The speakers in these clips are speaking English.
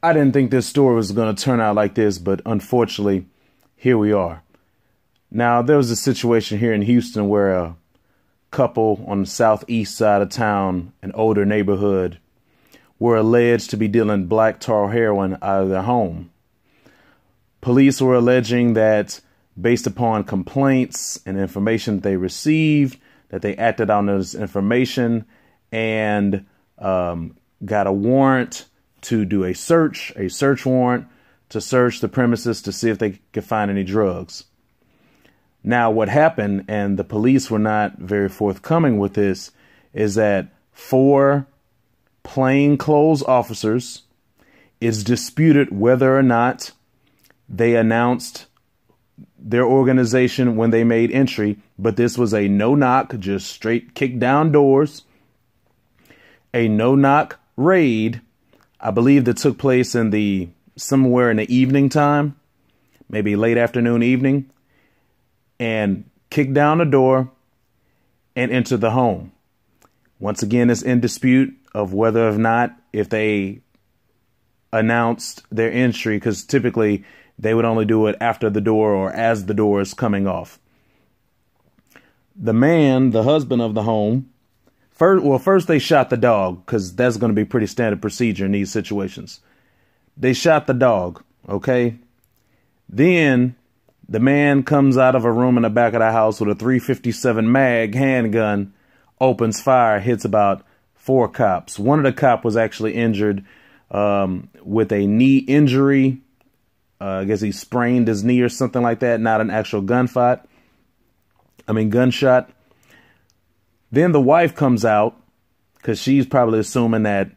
I didn't think this story was going to turn out like this, but unfortunately, here we are. Now, there was a situation here in Houston where a couple on the southeast side of town, an older neighborhood, were alleged to be dealing black tar heroin out of their home. Police were alleging that based upon complaints and information that they received, that they acted on this information and got a warrant to do a search warrant to search the premises to see if they could find any drugs. Now, what happened, and the police were not very forthcoming with this, is that 4 plainclothes officers, it's disputed whether or not they announced their organization when they made entry, but this was a no-knock, just straight kick down doors, a no-knock raid, I believe that took place in somewhere in the evening time, maybe late afternoon, evening, and kick down the door and enter the home. Once again, it's in dispute of whether or not if they announced their entry, because typically they would only do it after the door or as the door is coming off. The man, the husband of the home, first they shot the dog, because that's going to be pretty standard procedure in these situations. They shot the dog, okay? Then the man comes out of a room in the back of the house with a .357 mag handgun, opens fire, hits about 4 cops. One of the cops was actually injured with a knee injury. I guess he sprained his knee or something like that, not an actual gunshot. Then the wife comes out, because she's probably assuming that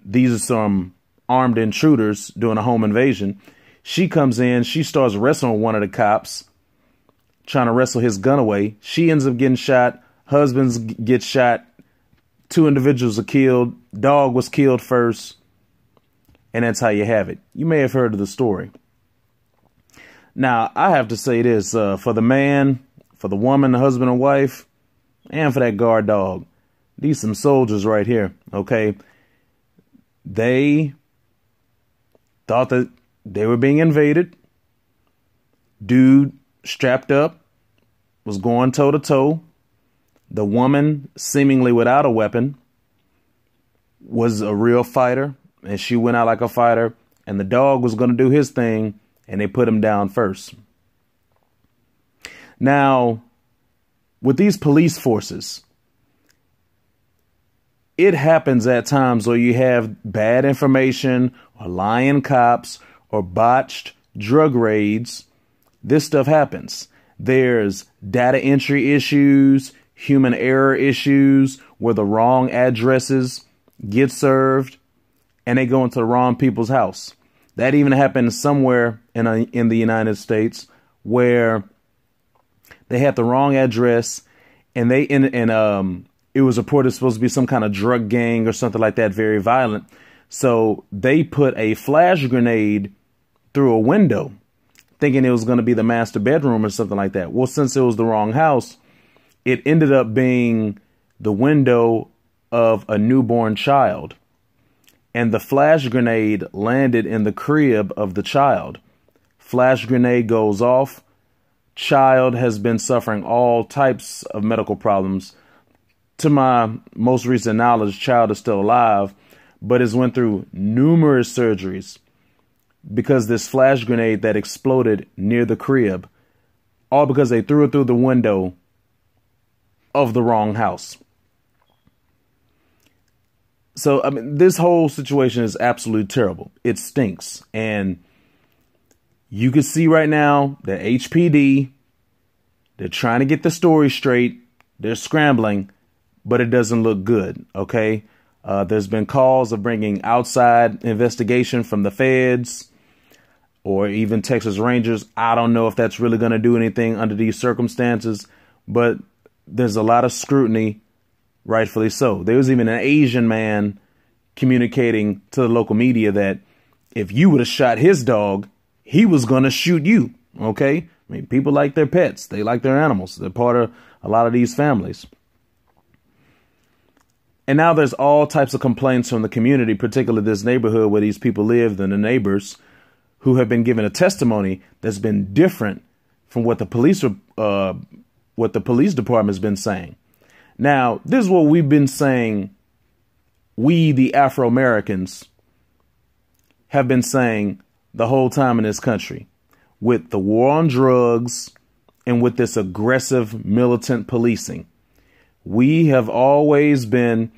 these are some armed intruders doing a home invasion. She comes in, she starts wrestling one of the cops, trying to wrestle his gun away. She ends up getting shot. Husband gets shot. 2 individuals are killed. Dog was killed first. And that's how you have it. You may have heard of the story. Now, I have to say this, for the man, for the woman, the husband and wife, and for that guard dog, these some soldiers right here, okay? They thought that they were being invaded. Dude strapped up, was going toe-to-toe. The woman, seemingly without a weapon, was a real fighter, and she went out like a fighter, and the dog was going to do his thing, and they put him down first. Now, with these police forces, it happens at times where you have bad information or lying cops or botched drug raids. This stuff happens. There's data entry issues, human error issues where the wrong addresses get served and they go into the wrong people's house. That even happened somewhere in the United States where they had the wrong address and it was reported supposed to be some kind of drug gang or something like that, very violent. So they put a flash grenade through a window thinking it was going to be the master bedroom or something like that. Well, since it was the wrong house, it ended up being the window of a newborn child. And the flash grenade landed in the crib of the child. Flash grenade goes off. Child has been suffering all types of medical problems. To my most recent knowledge, child is still alive, but has went through numerous surgeries because this flash grenade that exploded near the crib, all because they threw it through the window of the wrong house. So, I mean, this whole situation is absolutely terrible. It stinks. And you can see right now that HPD, they're trying to get the story straight. They're scrambling, but it doesn't look good. Okay. There's been calls of bringing outside investigation from the feds or even Texas Rangers. I don't know if that's really going to do anything under these circumstances, but there's a lot of scrutiny. Rightfully so. There was even an Asian man communicating to the local media that if you would have shot his dog, he was going to shoot you. Okay. I mean, people like their pets. They like their animals. They're part of a lot of these families. And now there's all types of complaints from the community, particularly this neighborhood where these people lived and the neighbors who have been given a testimony that's been different from what the police department has been saying. Now, this is what we've been saying. We, the Afro-Americans, have been saying the whole time in this country, with the war on drugs and with this aggressive militant policing. We have always been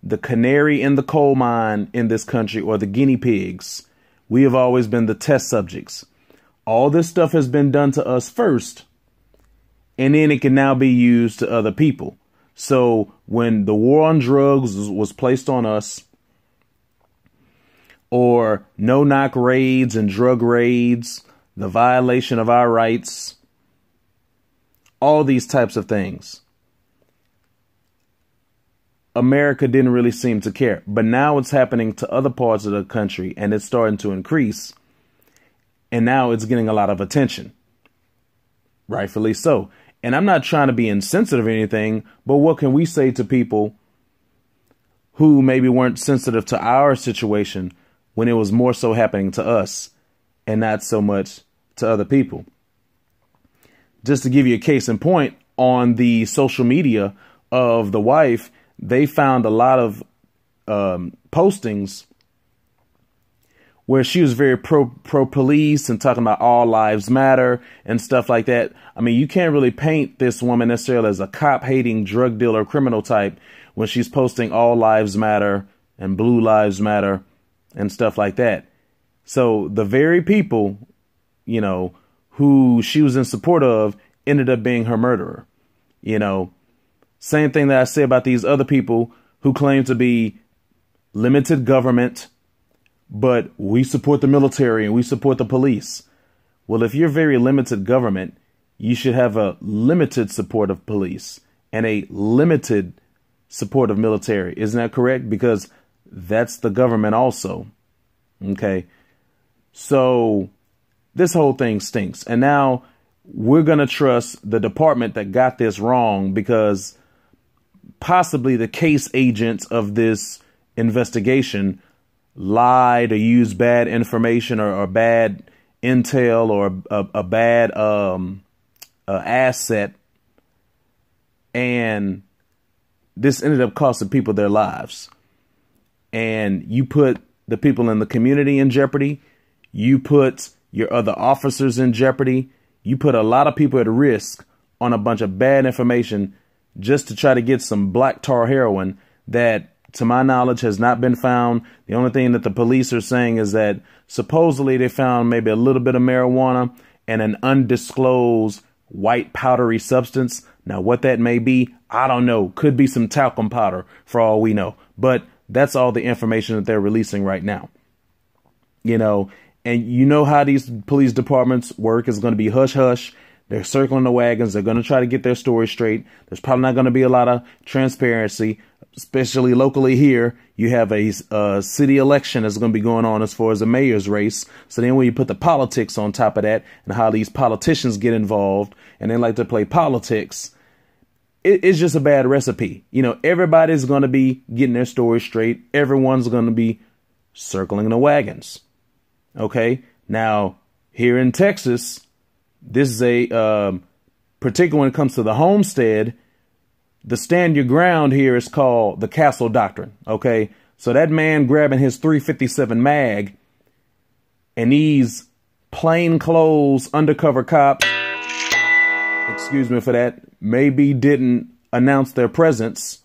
the canary in the coal mine in this country, or the guinea pigs. We have always been the test subjects. All this stuff has been done to us first, and then it can now be used to other people. So when the war on drugs was placed on us, or no-knock raids and drug raids, the violation of our rights, all these types of things, America didn't really seem to care. But now it's happening to other parts of the country, and it's starting to increase. And now it's getting a lot of attention. Rightfully so. And I'm not trying to be insensitive or anything, but what can we say to people who maybe weren't sensitive to our situation when it was more so happening to us and not so much to other people? Just to give you a case in point, on the social media of the wife, they found a lot of postings where she was very pro police and talking about all lives matter and stuff like that. I mean, you can't really paint this woman necessarily as a cop hating drug dealer criminal type when she's posting all lives matter and blue lives matter and stuff like that. So the very people, you know, who she was in support of ended up being her murderer. You know, same thing that I say about these other people who claim to be limited government, but we support the military and we support the police. Well, if you're very limited government, you should have a limited support of police and a limited support of military. Isn't that correct? Because that's the government also. Okay. So this whole thing stinks. And now we're going to trust the department that got this wrong because possibly the case agents of this investigation lied or used bad information or bad intel or a bad asset. And this ended up costing people their lives. And you put the people in the community in jeopardy. You put your other officers in jeopardy. You put a lot of people at risk on a bunch of bad information just to try to get some black tar heroin that, to my knowledge, has not been found. The only thing that the police are saying is that supposedly they found maybe a little bit of marijuana and an undisclosed white powdery substance. Now, what that may be, I don't know. Could be some talcum powder for all we know. But that's all the information that they're releasing right now. You know, and you know how these police departments work. Is going to be hush hush. They're circling the wagons. They're going to try to get their story straight. There's probably not going to be a lot of transparency, especially locally here. You have a city election that's going to be going on as far as the mayor's race. So then when you put the politics on top of that and how these politicians get involved and they like to play politics, it's just a bad recipe. You know, everybody's going to be getting their story straight. Everyone's going to be circling the wagons. OK, now here in Texas, this is a particularly when it comes to the homestead. The stand your ground here is called the castle doctrine. OK, so that man grabbing his .357 mag and these plainclothes undercover cops, excuse me for that, maybe didn't announce their presence,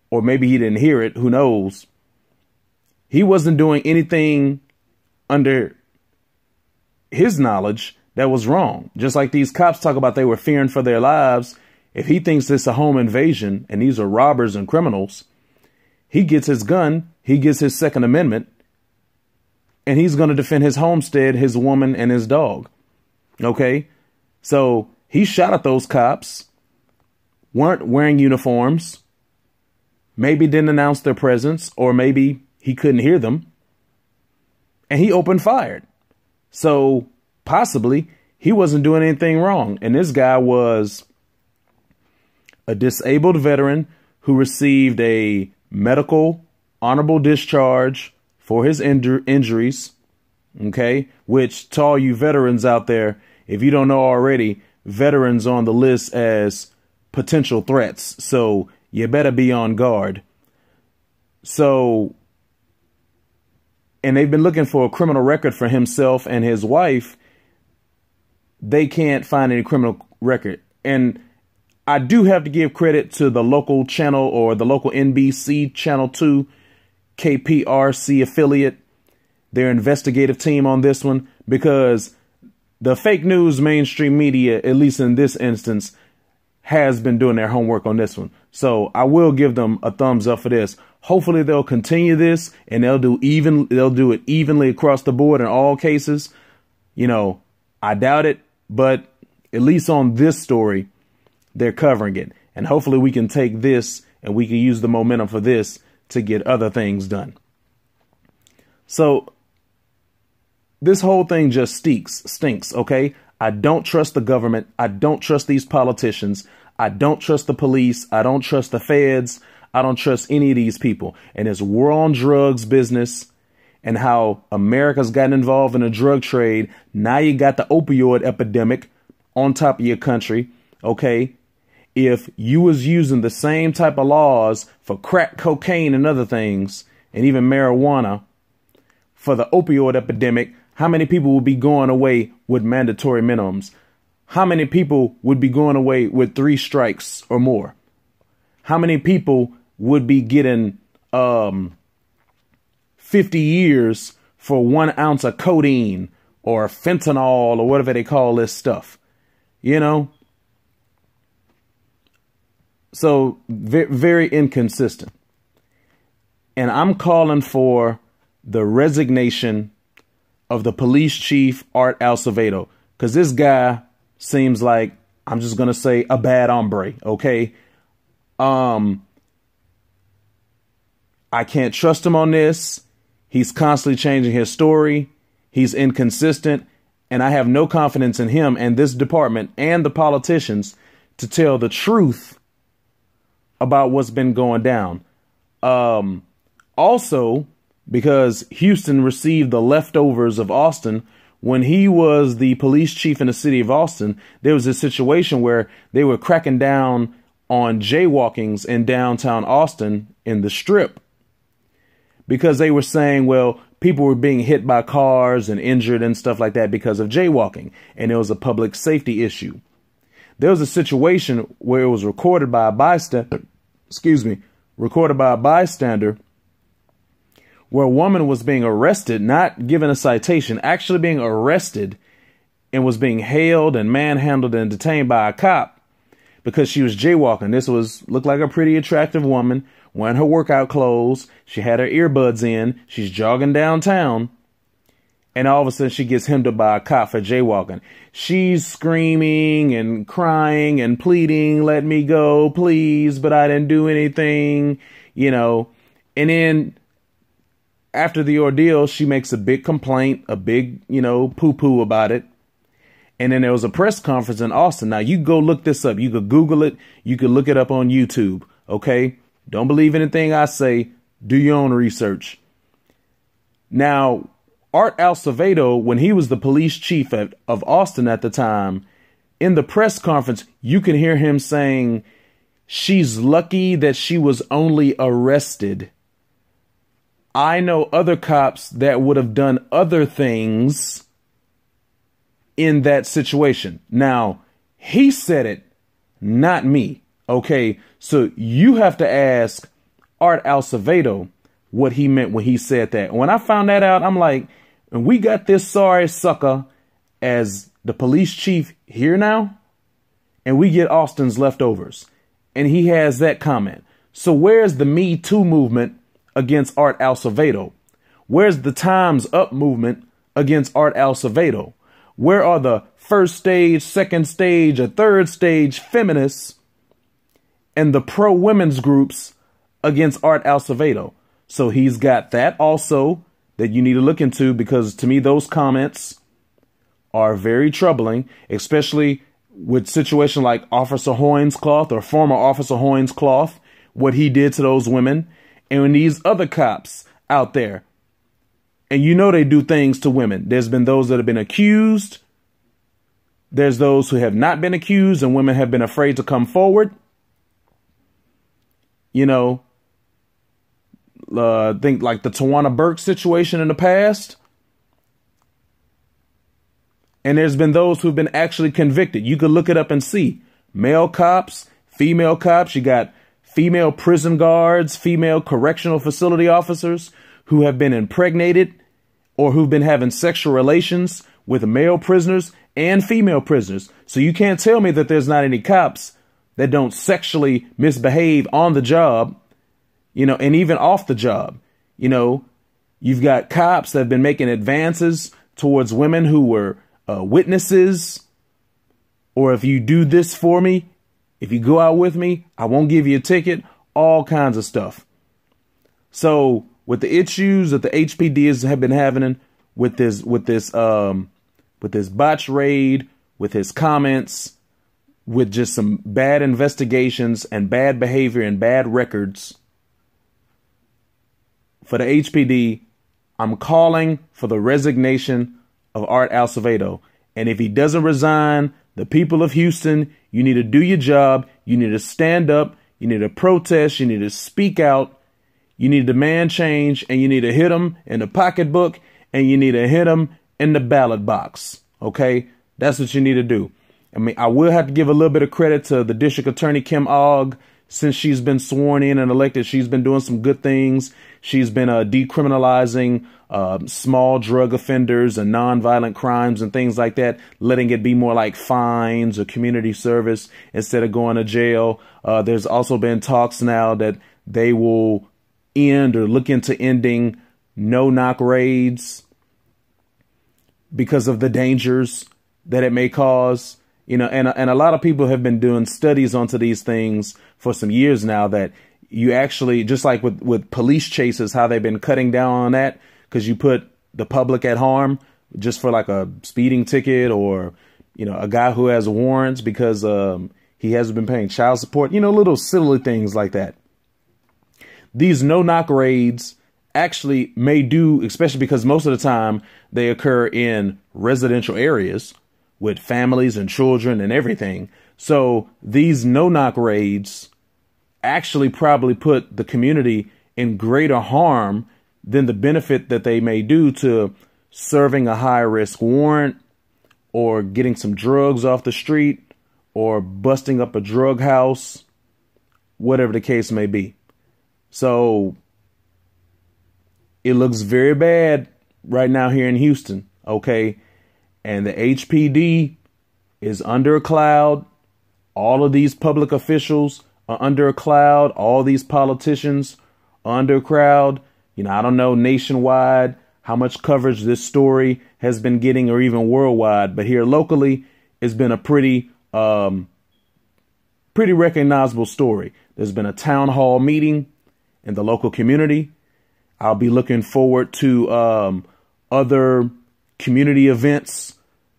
or maybe he didn't hear it. Who knows? He wasn't doing anything under his knowledge that was wrong. Just like these cops talk about they were fearing for their lives. If he thinks it's a home invasion and these are robbers and criminals, he gets his gun, he gets his Second Amendment, and he's going to defend his homestead, his woman, and his dog. Okay? So he shot at those cops, weren't wearing uniforms, maybe didn't announce their presence, or maybe he couldn't hear them, and he opened fire. So possibly he wasn't doing anything wrong. And this guy was a disabled veteran who received a medical honorable discharge for his injuries. Okay, which to all you veterans out there, if you don't know already, veterans on the list as potential threats. So you better be on guard. So, and they've been looking for a criminal record for himself and his wife. They can't find any criminal record. And I do have to give credit to the local channel, or the local NBC Channel 2 KPRC affiliate, their investigative team on this one, because the fake news mainstream media, at least in this instance, has been doing their homework on this one. So I will give them a thumbs up for this. Hopefully they'll continue this, and they'll do it evenly across the board in all cases. You know, I doubt it, but at least on this story, they're covering it. And hopefully we can take this and we can use the momentum for this to get other things done. So this whole thing just stinks, okay? I don't trust the government. I don't trust these politicians. I don't trust the police. I don't trust the feds. I don't trust any of these people. And this war on drugs business and how America's gotten involved in the drug trade. Now you got the opioid epidemic on top of your country, okay? If you was using the same type of laws for crack cocaine and other things, and even marijuana, for the opioid epidemic, how many people would be going away with mandatory minimums? How many people would be going away with 3 strikes or more? How many people would be getting 50 years for 1 ounce of codeine or fentanyl or whatever they call this stuff? You know? So very inconsistent. And I'm calling for the resignation of the police chief, Art Acevedo, because this guy seems like, I'm just going to say, a bad hombre. Okay. I can't trust him on this. He's constantly changing his story. He's inconsistent, and I have no confidence in him and this department and the politicians to tell the truth about what's been going down. Also, because Houston received the leftovers of Austin, when he was the police chief in the city of Austin, there was a situation where they were cracking down on jaywalkings in downtown Austin in the Strip, because they were saying, well, people were being hit by cars and injured and stuff like that because of jaywalking, and it was a public safety issue. There was a situation where it was recorded by a bystander, where a woman was being arrested, not given a citation, actually being arrested, and was being hailed and manhandled and detained by a cop because she was jaywalking. This looked like a pretty attractive woman, wearing her workout clothes. She had her earbuds in. She's jogging downtown. And all of a sudden she gets hemmed up by a cop for jaywalking. She's screaming and crying and pleading, let me go, please, but I didn't do anything, you know. And then after the ordeal, she makes a big complaint, a big, poo-poo about it. And then there was a press conference in Austin. Now, you go look this up. You could Google it. You could look it up on YouTube. Okay? Don't believe anything I say. Do your own research. Now, Art Acevedo, when he was the police chief of Austin at the time, in the press conference, you can hear him saying, she's lucky that she was only arrested. I know other cops that would have done other things in that situation. Now, he said it, not me. Okay, so you have to ask Art Acevedo what he meant when he said that. When I found that out, I'm like, and we got this sorry sucker as the police chief here now, and we get Austin's leftovers. And he has that comment. So where's the Me Too movement against Art Acevedo? Where's the Time's Up movement against Art Acevedo? Where are the first stage, second stage, or third stage feminists and the pro-women's groups against Art Acevedo? So he's got that also that you need to look into, because to me, those comments are very troubling, especially with situation like Officer Hoynescloth or former Officer Hoynescloth, what he did to those women. And when these other cops out there, and you know they do things to women. There's been those that have been accused. There's those who have not been accused, and women have been afraid to come forward. You know, think like the Tawana Burke situation in the past. And there's been those who've been actually convicted. You could look it up and see male cops, female cops. You got female prison guards, female correctional facility officers who have been impregnated or who've been having sexual relations with male prisoners and female prisoners. So you can't tell me that there's not any cops that don't sexually misbehave on the job, you know, and even off the job. You know, you've got cops that have been making advances towards women who were witnesses, or if you do this for me, if you go out with me, I won't give you a ticket, all kinds of stuff. So with the issues that the HPD have been having with this botched raid, with his comments, with just some bad investigations and bad behavior and bad records for the HPD, I'm calling for the resignation of Art Acevedo. And if he doesn't resign, the people of Houston, you need to do your job. You need to stand up. You need to protest. You need to speak out. You need to demand change, and you need to hit them in the pocketbook, and you need to hit them in the ballot box. OK, that's what you need to do. I mean, I will have to give a little bit of credit to the district attorney, Kim Ogg. Since she's been sworn in and elected, she's been doing some good things. She's been decriminalizing small drug offenders and nonviolent crimes and things like that, letting it be more like fines or community service instead of going to jail. There's also been talks now that they will end or look into ending no-knock raids because of the dangers that it may cause. You know, and a lot of people have been doing studies onto these things for some years now, that you actually, just like with police chases, how they've been cutting down on that because you put the public at harm just for like a speeding ticket, or, you know, a guy who has warrants because he hasn't been paying child support, you know, little silly things like that. These no-knock raids actually may do, especially because most of the time they occur in residential areas with families and children and everything. So these no-knock raids actually probably put the community in greater harm than the benefit that they may do to serving a high-risk warrant, or getting some drugs off the street, or busting up a drug house, whatever the case may be. So it looks very bad right now here in Houston, okay? And the HPD is under a cloud. All of these public officials are under a cloud. All these politicians are under a cloud. You know, I don't know nationwide how much coverage this story has been getting, or even worldwide. But here locally, it's been a pretty recognizable story. There's been a town hall meeting in the local community. I'll be looking forward to other community events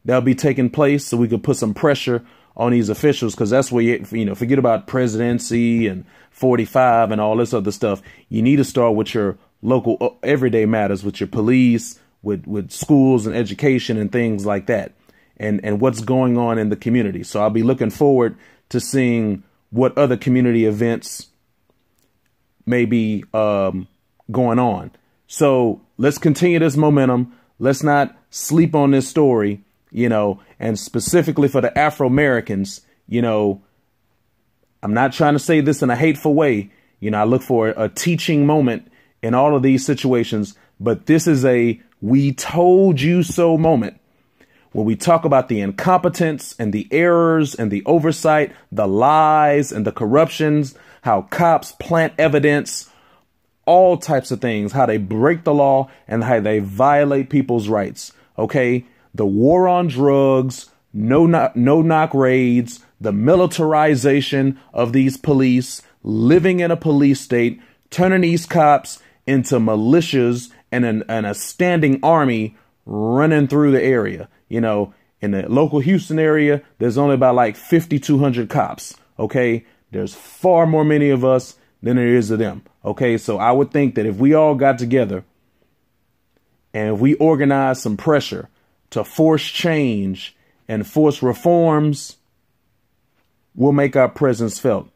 that'll be taking place, so we could put some pressure on these officials, because that's where you know, forget about presidency and 45 and all this other stuff. You need to start with your local everyday matters, with your police, with schools and education and things like that, and what's going on in the community. So I'll be looking forward to seeing what other community events may be going on. So let's continue this momentum. Let's not sleep on this story, you know, and specifically for the Afro-Americans, you know, I'm not trying to say this in a hateful way. You know, I look for a teaching moment in all of these situations, but this is a "we told you so" moment. When we talk about the incompetence and the errors and the oversight, the lies and the corruptions, how cops plant evidence, all types of things, how they break the law and how they violate people's rights. OK, the war on drugs, no-knock raids, the militarization of these police, living in a police state, turning these cops into militias and a standing army running through the area. You know, in the local Houston area, there's only about like 5,200 cops. OK, there's far more many of us than there is of them. Okay, so I would think that if we all got together and if we organize some pressure to force change and force reforms, we'll make our presence felt.